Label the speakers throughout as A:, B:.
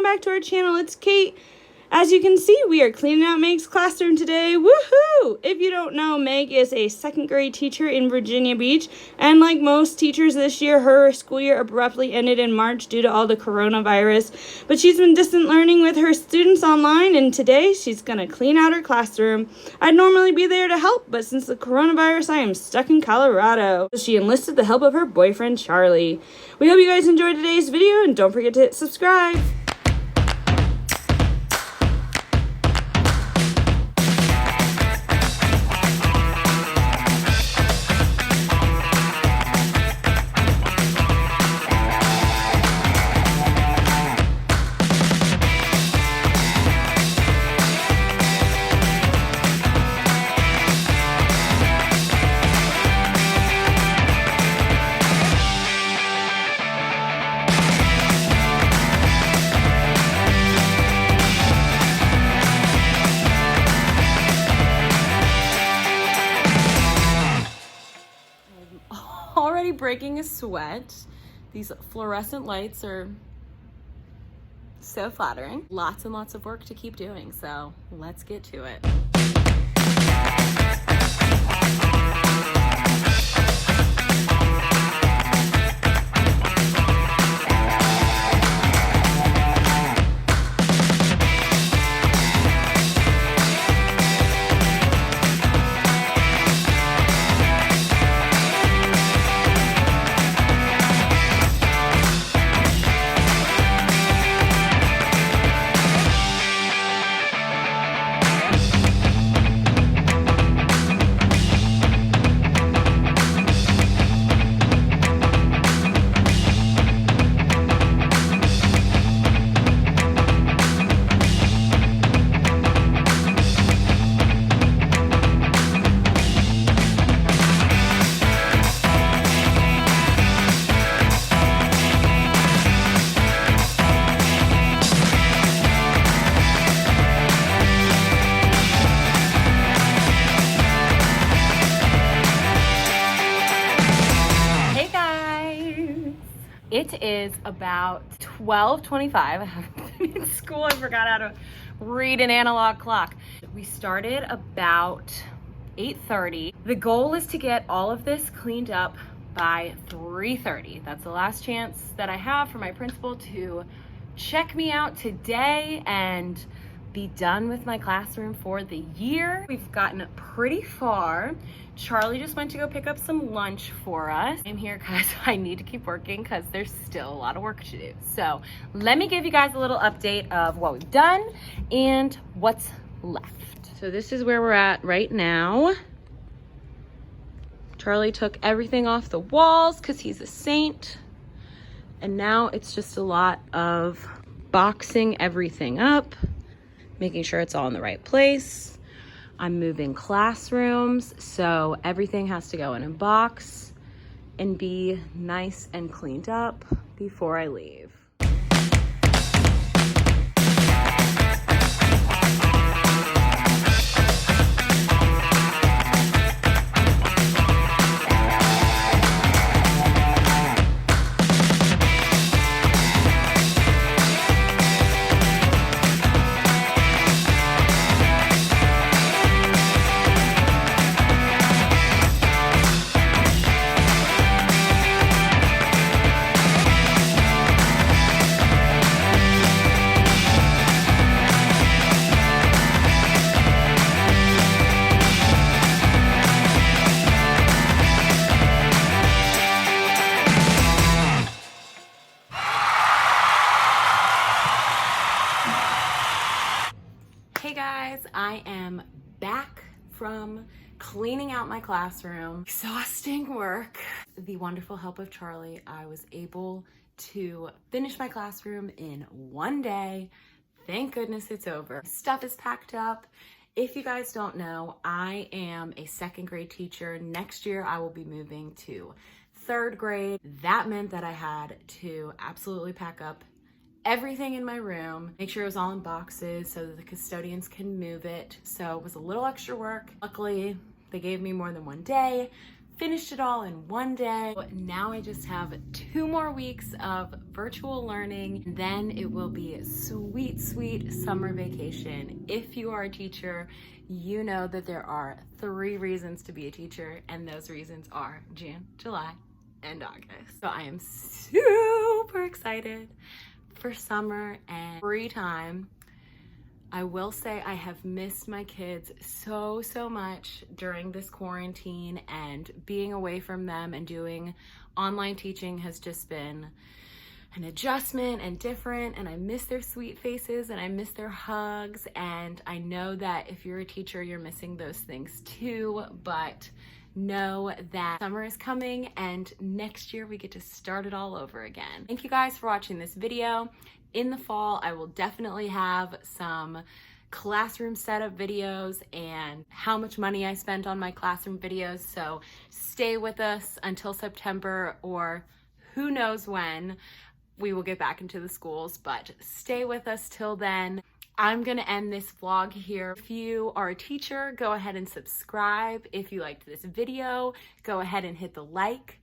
A: back to our channel. It's Kate. As you can see, we are cleaning out Meg's classroom today. Woohoo! If you don't know, Meg is a second grade teacher in Virginia Beach, and like most teachers this year, her school year abruptly ended in March due to all the coronavirus. But she's been distant learning with her students online, and today she's gonna clean out her classroom. I'd normally be there to help, but since the coronavirus, I am stuck in Colorado. She enlisted the help of her boyfriend, Charlie. We hope you guys enjoyed today's video, and don't forget to hit subscribe.
B: Already breaking a sweat. These fluorescent lights are so flattering. Lots and lots of work to keep doing, so let's get to it. It is about 12:25. I haven't been in school. I forgot how to read an analog clock. We started about 8:30. The goal is to get all of this cleaned up by 3:30. That's the last chance that I have for my principal to check me out today and be done with my classroom for the year. We've gotten pretty far. Charlie just went to go pick up some lunch for us. I'm here because I need to keep working because there's still a lot of work to do. So let me give you guys a little update of what we've done and what's left. So this is where we're at right now. Charlie took everything off the walls because he's a saint. And now it's just a lot of boxing everything up, making sure it's all in the right place. I'm moving classrooms, so everything has to go in a box and be nice and cleaned up before I leave. Hey guys, I am back from cleaning out my classroom. Exhausting work. The wonderful help of Charlie, I was able to finish my classroom in one day. Thank goodness it's over. Stuff is packed up. If you guys don't know, I am a second grade teacher. Next year, I will be moving to third grade. That meant that I had to absolutely pack up everything in my room, make sure it was all in boxes so that the custodians can move it. So it was a little extra work. Luckily, they gave me more than one day. finished it all in one day. Now I just have 2 more weeks of virtual learning, and then it will be a sweet, sweet summer vacation. If you are a teacher, you know that there are 3 reasons to be a teacher, and those reasons are June, July, and August. So I am super excited for summer and free time. I will say I have missed my kids so much during this quarantine, and being away from them and doing online teaching has just been an adjustment and different, and I miss their sweet faces and I miss their hugs, and I know that if you're a teacher, you're missing those things too, but know that summer is coming and next year we get to start it all over again. Thank you guys for watching this video. In the fall, I will definitely have some classroom setup videos and how much money I spent on my classroom videos, so stay with us until September, or who knows when we will get back into the schools, but stay with us till then. I'm gonna end this vlog here. If you are a teacher, go ahead and subscribe. If you liked this video, go ahead and hit the like.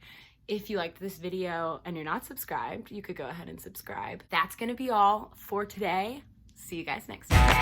B: If you liked this video and you're not subscribed, you could go ahead and subscribe. That's gonna be all for today. See you guys next time.